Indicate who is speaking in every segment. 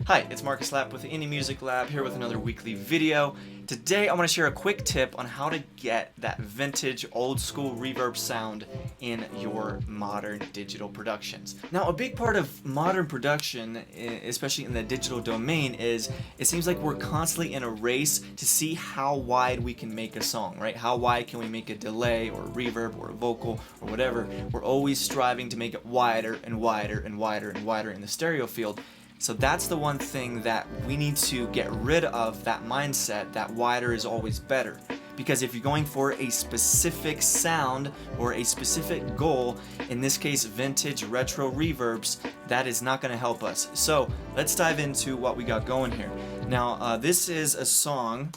Speaker 1: Hi, it's Marcus Lapp with the Indie Music Lab here with another weekly video. Today I want to share a quick tip on how to get that vintage old school reverb sound in your modern digital productions. Now, a big part of modern production, especially in the digital domain, is it seems like we're constantly in a race to see how wide we can make a song, right? How wide can we make a delay or a reverb or a vocal or whatever? We're always striving to make it wider and wider and wider and wider in the stereo field. So that's the one thing that we need to get rid of, that mindset that wider is always better. Because if you're going for a specific sound or a specific goal, in this case vintage retro reverbs, that is not going to help us. So let's dive into what we got going here. Now this is a song.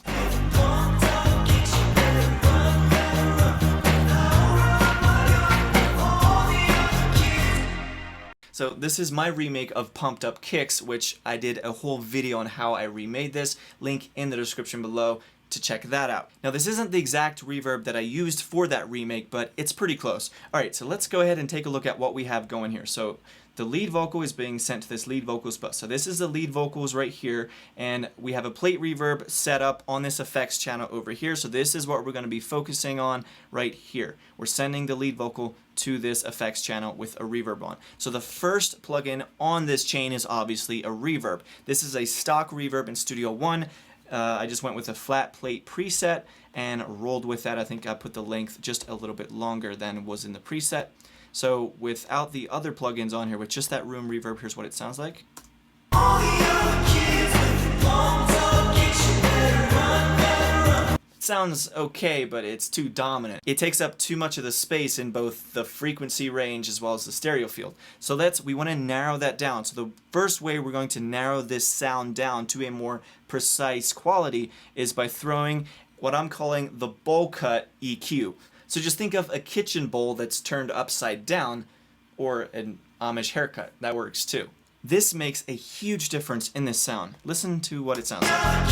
Speaker 1: So this is my remake of Pumped Up Kicks, which I did a whole video on how I remade this. Link in the description below to check that out. Now this isn't the exact reverb that I used for that remake, but it's pretty close. Alright, so let's go ahead and take a look at what we have going here. So the lead vocal is being sent to this lead vocals bus. So this is the lead vocals right here, and we have a plate reverb set up on this effects channel over here. So this is what we're going to be focusing on right here. We're sending the lead vocal to this effects channel with a reverb on. So the first plugin on this chain is obviously a reverb. This is a stock reverb in Studio One. I just went with a flat plate preset and rolled with that. I think I put the length just a little bit longer than was in the preset. So without the other plugins on here, with just that room reverb, here's what it sounds like. It sounds okay, but it's too dominant. It takes up too much of the space in both the frequency range as well as the stereo field. So we want to narrow that down. So the first way we're going to narrow this sound down to a more precise quality is by throwing what I'm calling the bowl cut EQ. So just think of a kitchen bowl that's turned upside down, or an Amish haircut. That works too. This makes a huge difference in this sound. Listen to what it sounds like.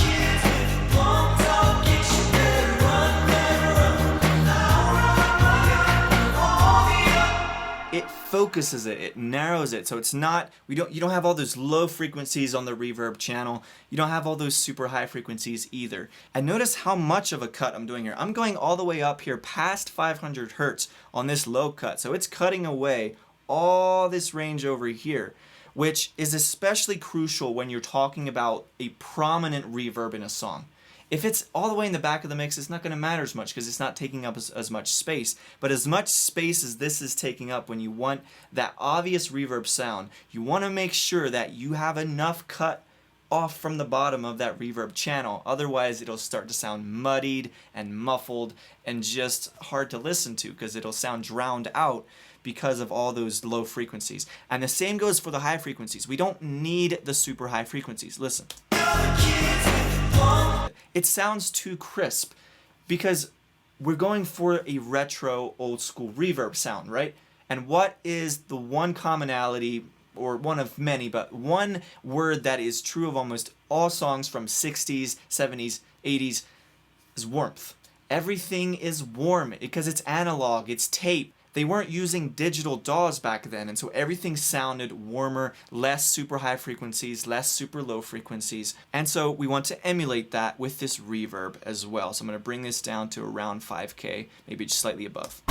Speaker 1: It focuses it, it narrows it, so it's not, you don't have all those low frequencies on the reverb channel. You don't have all those super high frequencies either. And notice how much of a cut I'm doing here. I'm going all the way up here past 500 Hertz on this low cut, so it's cutting away all this range over here, which is especially crucial when you're talking about a prominent reverb in a song. If it's all the way in the back of the mix, it's not going to matter as much because it's not taking up as much space. But as much space as this is taking up, when you want that obvious reverb sound, you want to make sure that you have enough cut off from the bottom of that reverb channel. Otherwise, it'll start to sound muddied and muffled and just hard to listen to because it'll sound drowned out because of all those low frequencies. And the same goes for the high frequencies. We don't need the super high frequencies. Listen. It sounds too crisp because we're going for a retro old school reverb sound, right? And what is the one commonality, or one of many, but one word that is true of almost all songs from 60s, 70s, 80s is warmth. Everything is warm because it's analog, it's tape. They weren't using digital DAWs back then, and so everything sounded warmer, less super high frequencies, less super low frequencies. And so we want to emulate that with this reverb as well. So I'm going to bring this down to around 5K, maybe just slightly above.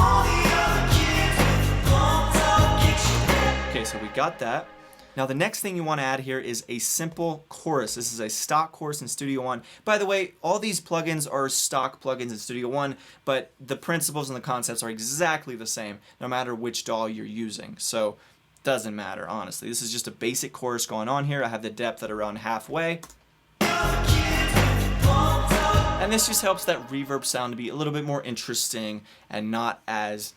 Speaker 1: Okay, so we got that. Now the next thing you want to add here is a simple chorus. This is a stock chorus in Studio One. By the way, all these plugins are stock plugins in Studio One, but the principles and the concepts are exactly the same no matter which DAW you're using. So doesn't matter, honestly. This is just a basic chorus going on here. I have the depth at around halfway. And this just helps that reverb sound to be a little bit more interesting and not as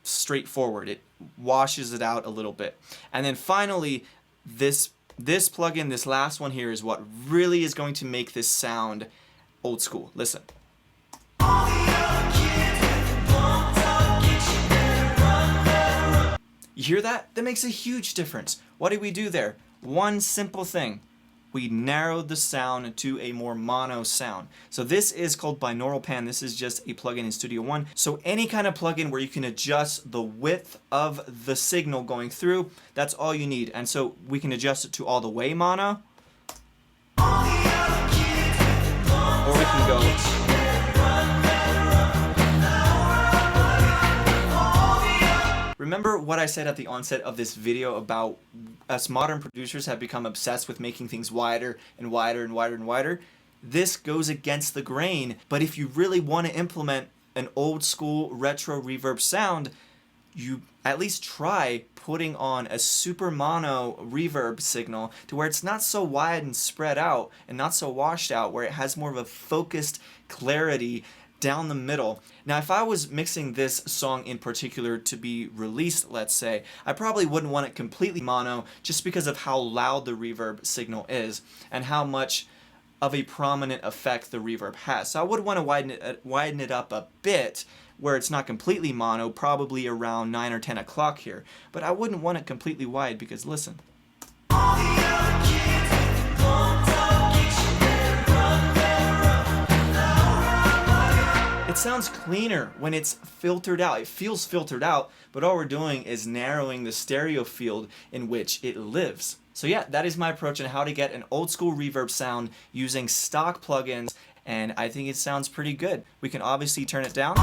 Speaker 1: straightforward. It washes it out a little bit. And then finally, this plugin, this last one here, is what really is going to make this sound old school. Listen. You hear that? That makes a huge difference. What did we do there? One simple thing. We narrowed the sound to a more mono sound. So this is called binaural pan. This is just a plugin in Studio One. So any kind of plugin where you can adjust the width of the signal going through, that's all you need. And so we can adjust it to all the way mono, we go. Remember what I said at the onset of this video about us modern producers have become obsessed with making things wider and wider and wider and wider? This goes against the grain, but if you really want to implement an old school retro reverb sound, you at least try putting on a super mono reverb signal to where it's not so wide and spread out and not so washed out, where it has more of a focused clarity down the middle. Now, if I was mixing this song in particular to be released, let's say, I probably wouldn't want it completely mono just because of how loud the reverb signal is and how much of a prominent effect the reverb has. So I would want to widen it up a bit where it's not completely mono, probably around 9 or 10 o'clock here. But I wouldn't want it completely wide because listen. It sounds cleaner when it's filtered out. It feels filtered out, but all we're doing is narrowing the stereo field in which it lives. So yeah, that is my approach on how to get an old school reverb sound using stock plugins, and I think it sounds pretty good. We can obviously turn it down.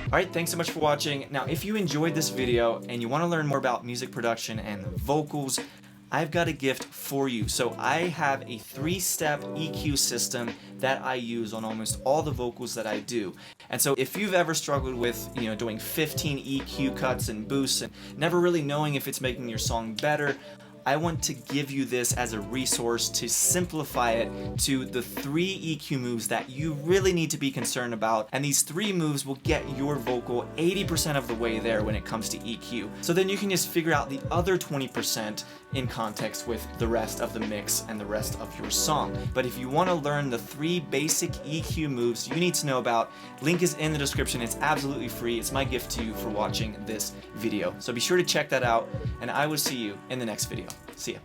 Speaker 1: Alright, thanks so much for watching. Now, if you enjoyed this video and you want to learn more about music production and vocals, I've got a gift for you. So I have a 3-step EQ system that I use on almost all the vocals that I do. And so if you've ever struggled with, doing 15 EQ cuts and boosts and never really knowing if it's making your song better, I want to give you this as a resource to simplify it to the 3 EQ moves that you really need to be concerned about. And these 3 moves will get your vocal 80% of the way there when it comes to EQ. So then you can just figure out the other 20% in context with the rest of the mix and the rest of your song. But if you want to learn the 3 basic EQ moves you need to know about, link is in the description. It's absolutely free. It's my gift to you for watching this video. So be sure to check that out, and I will see you in the next video. See ya.